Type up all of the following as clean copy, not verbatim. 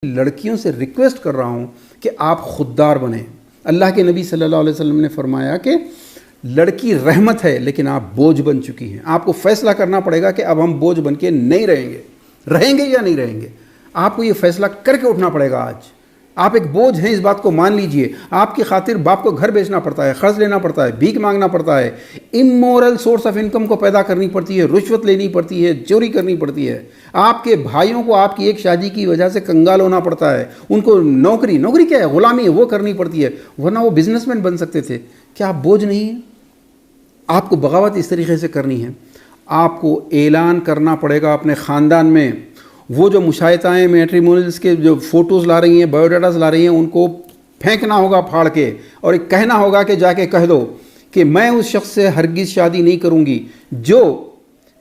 لڑکیوں سے ریکویسٹ کر رہا ہوں کہ آپ خوددار بنیں۔ اللہ کے نبی صلی اللہ علیہ وسلم نے فرمایا کہ لڑکی رحمت ہے لیکن آپ بوجھ بن چکی ہیں۔ آپ کو فیصلہ کرنا پڑے گا کہ اب ہم بوجھ بن کے نہیں رہیں گے یا نہیں رہیں گے۔ آپ کو یہ فیصلہ کر کے اٹھنا پڑے گا۔ آج آپ ایک بوجھ ہیں، اس بات کو مان لیجئے۔ آپ کی خاطر باپ کو گھر بیچنا پڑتا ہے، قرض لینا پڑتا ہے، بھیک مانگنا پڑتا ہے، امورل سورس آف انکم کو پیدا کرنی پڑتی ہے، رشوت لینی پڑتی ہے، چوری کرنی پڑتی ہے۔ آپ کے بھائیوں کو آپ کی ایک شادی کی وجہ سے کنگال ہونا پڑتا ہے، ان کو نوکری کیا ہے، غلامی ہے، وہ کرنی پڑتی ہے، ورنہ وہ بزنس مین بن سکتے تھے۔ کیا آپ بوجھ نہیں ہیں؟ آپ کو بغاوت اس طریقے سے کرنی ہے۔ آپ کو اعلان کرنا پڑے گا اپنے خاندان میں۔ وہ جو مشاہدائیں میٹریمونیلز کے جو فوٹوز لا رہی ہیں، بایو ڈاٹاز لا رہی ہیں، ان کو پھینکنا ہوگا پھاڑ کے، اور ایک کہنا ہوگا کہ جا کے کہہ دو کہ میں اس شخص سے ہرگز شادی نہیں کروں گی جو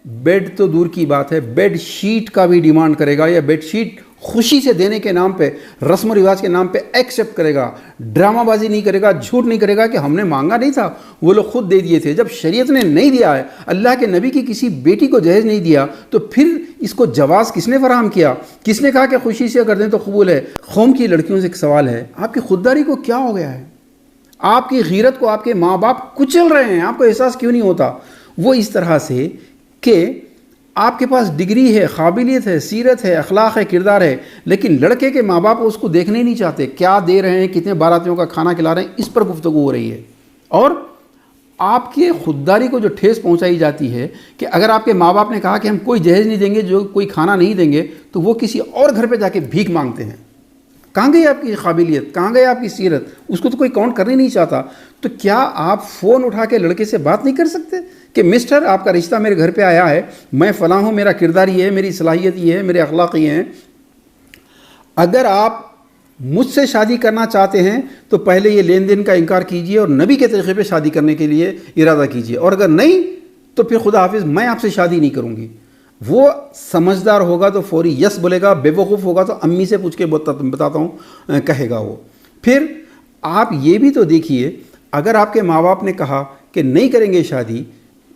بیڈ تو دور کی بات ہے، بیڈ شیٹ کا بھی ڈیمانڈ کرے گا، یا بیڈ شیٹ خوشی سے دینے کے نام پہ، رسم و رواج کے نام پہ ایکسیپٹ کرے گا، ڈرامہ بازی نہیں کرے گا، جھوٹ نہیں کرے گا کہ ہم نے مانگا نہیں تھا، وہ لوگ خود دے دیے تھے۔ جب شریعت نے نہیں دیا ہے، اللہ کے نبی کی کسی بیٹی کو جہیز نہیں دیا، تو پھر اس کو جواز کس نے فراہم کیا؟ کس نے کہا کہ خوشی سے اگر دیں تو قبول ہے؟ قوم کی لڑکیوں سے ایک سوال ہے، آپ کی خودداری کو کیا ہو گیا ہے؟ آپ کی غیرت کو آپ کے ماں باپ کچل رہے ہیں، آپ کو احساس کیوں نہیں ہوتا؟ وہ اس طرح سے کہ آپ کے پاس ڈگری ہے، قابلیت ہے، سیرت ہے، اخلاق ہے، کردار ہے، لیکن لڑکے کے ماں باپ اس کو دیکھنے نہیں چاہتے۔ کیا دے رہے ہیں، کتنے باراتیوں کا کھانا کھلا رہے ہیں، اس پر گفتگو ہو رہی ہے۔ اور آپ کی خودداری کو جو ٹھیس پہنچائی جاتی ہے کہ اگر آپ کے ماں باپ نے کہا کہ ہم کوئی جہیز نہیں دیں گے، جو کوئی کھانا نہیں دیں گے، تو وہ کسی اور گھر پہ جا کے بھیک مانگتے ہیں۔ کہاں گئی آپ کی قابلیت؟ کہاں گئی آپ کی سیرت؟ اس کو تو کوئی کاؤنٹ کرنے نہیں چاہتا۔ تو کیا آپ فون اٹھا کے لڑکے سے بات نہیں کر سکتے کہ مسٹر، آپ کا رشتہ میرے گھر پہ آیا ہے، میں فلاں ہوں، میرا کردار یہ ہے، میری صلاحیت یہ ہے، میرے اخلاق یہ ہیں، اگر آپ مجھ سے شادی کرنا چاہتے ہیں تو پہلے یہ لین دین کا انکار کیجئے اور نبی کے طریقے پہ شادی کرنے کے لیے ارادہ کیجئے، اور اگر نہیں تو پھر خدا حافظ، میں آپ سے شادی نہیں کروں گی۔ وہ سمجھدار ہوگا تو فوری یس بولے گا، بے وقوف ہوگا تو امی سے پوچھ کے بتاتا ہوں کہے گا وہ۔ پھر آپ یہ بھی تو دیکھیے، اگر آپ کے ماں باپ نے کہا کہ نہیں کریں گے شادی،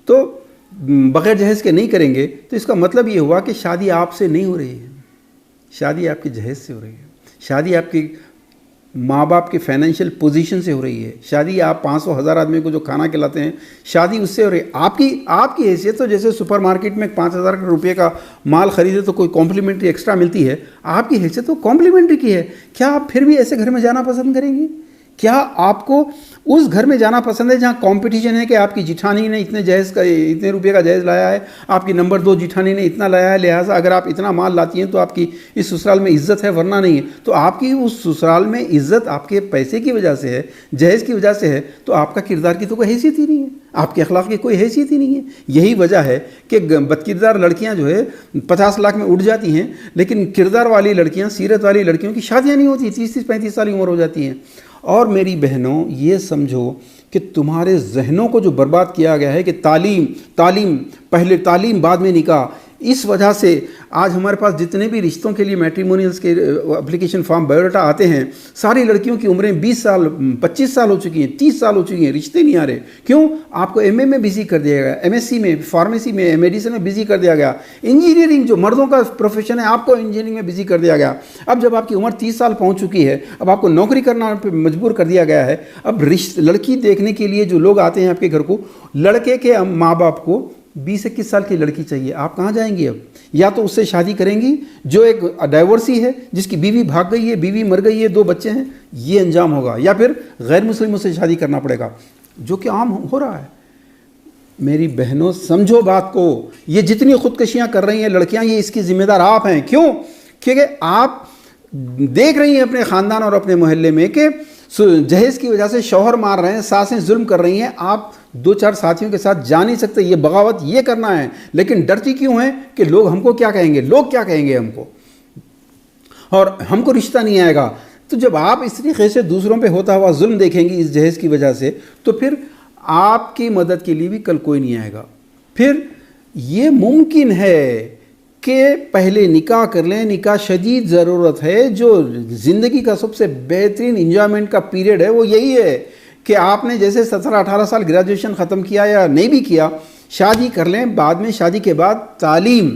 تو بغیر جہیز کے نہیں کریں گے، تو اس کا مطلب یہ ہوا کہ شادی آپ سے نہیں ہو رہی ہے، شادی آپ کے جہیز سے ہو رہی ہے، شادی آپ کی ماں باپ کی فائنینشیل پوزیشن سے ہو رہی ہے، شادی آپ 500,000 آدمی کو جو کھانا کھلاتے ہیں، شادی اس سے ہو رہی ہے۔ آپ کی حیثیت تو جیسے سپر مارکیٹ میں 5,000 روپے کا مال خریدے تو کوئی کمپلیمنٹری ایکسٹرا ملتی ہے، آپ کی حیثیت تو کمپلیمنٹری کی ہے۔ کیا آپ پھر بھی ایسے گھر میں جانا پسند کریں گی؟ کیا آپ کو اس گھر میں جانا پسند ہے جہاں کمپٹیشن ہے کہ آپ کی جٹھانی نے اتنے روپے کا جہیز لایا ہے، آپ کی نمبر 2 جٹھانی نے اتنا لایا ہے، لہٰذا اگر آپ اتنا مال لاتی ہیں تو آپ کی اس سسرال میں عزت ہے، ورنہ نہیں ہے؟ تو آپ کی اس سسرال میں عزت آپ کے پیسے کی وجہ سے ہے، جہیز کی وجہ سے ہے، تو آپ کا کردار کی تو کوئی حیثیت ہی نہیں ہے، آپ کے اخلاق کی کوئی حیثیت ہی نہیں ہے۔ یہی وجہ ہے کہ بدکردار لڑکیاں جو ہے 50 لاکھ میں اٹھ جاتی ہیں، لیکن کردار والی لڑکیاں، سیرت والی لڑکیوں کی شادیاں نہیں ہوتی، 30-35 سال کی عمر ہو جاتی ہیں۔ اور میری بہنوں، یہ سمجھو کہ تمہارے ذہنوں کو جو برباد کیا گیا ہے کہ تعلیم پہلے، تعلیم بعد میں نکاح، اس وجہ سے آج ہمارے پاس جتنے بھی رشتوں کے لیے میٹریمونیلز کے اپلیکیشن فارم، بایو ڈاٹا آتے ہیں، ساری لڑکیوں کی عمریں 20 سال 25 سال ہو چکی ہیں، 30 سال ہو چکی ہیں، رشتے نہیں آ رہے۔ کیوں؟ آپ کو ایم اے میں بزی کر دیا گیا، ایم ایس سی میں، فارمیسی میں، میڈیسن میں بزی کر دیا گیا، انجینئرنگ جو مردوں کا پروفیشن ہے آپ کو انجینئرنگ میں بزی کر دیا گیا۔ اب جب آپ کی عمر 30 سال پہنچ چکی ہے، اب آپ کو نوکری کرنا پہ مجبور کر دیا گیا ہے۔ اب لڑکی دیکھنے کے لیے جو لوگ آتے ہیں آپ کے گھر کو، لڑکے کے ماں باپ کو 20-21 سال کی لڑکی چاہیے، آپ کہاں جائیں گی؟ اب یا تو اس سے شادی کریں گی جو ایک ڈائیورسی ہے، جس کی بیوی بھاگ گئی ہے، بیوی مر گئی ہے، 2 بچے ہیں، یہ انجام ہوگا، یا پھر غیر مسلموں سے شادی کرنا پڑے گا، جو کہ عام ہو رہا ہے۔ میری بہنوں، سمجھو بات کو، یہ جتنی خودکشیاں کر رہی ہیں لڑکیاں، یہ اس کی ذمہ دار آپ ہیں۔ کیوں؟ کیونکہ آپ دیکھ رہی ہیں اپنے خاندان اور اپنے محلے میں کہ جہیز کی وجہ سے شوہر مار رہے ہیں، ساسیں ظلم کر رہی ہیں، آپ 2-4 ساتھیوں کے ساتھ جا نہیں سکتے، یہ بغاوت یہ کرنا ہے، لیکن ڈرتی کیوں ہیں کہ لوگ ہم کو کیا کہیں گے، لوگ کیا کہیں گے ہم کو، اور ہم کو رشتہ نہیں آئے گا۔ تو جب آپ اس طریقے سے دوسروں پہ ہوتا ہوا ظلم دیکھیں گی اس جہیز کی وجہ سے، تو پھر آپ کی مدد کے لیے بھی کل کوئی نہیں آئے گا۔ پھر یہ ممکن ہے کہ پہلے نکاح کر لیں، نکاح شدید ضرورت ہے، جو زندگی کا سب سے بہترین انجوائمنٹ کا پیریڈ ہے وہ یہی ہے کہ آپ نے جیسے 17-18 سال گریجویشن ختم کیا یا نہیں بھی کیا، شادی کر لیں، بعد میں شادی کے بعد تعلیم،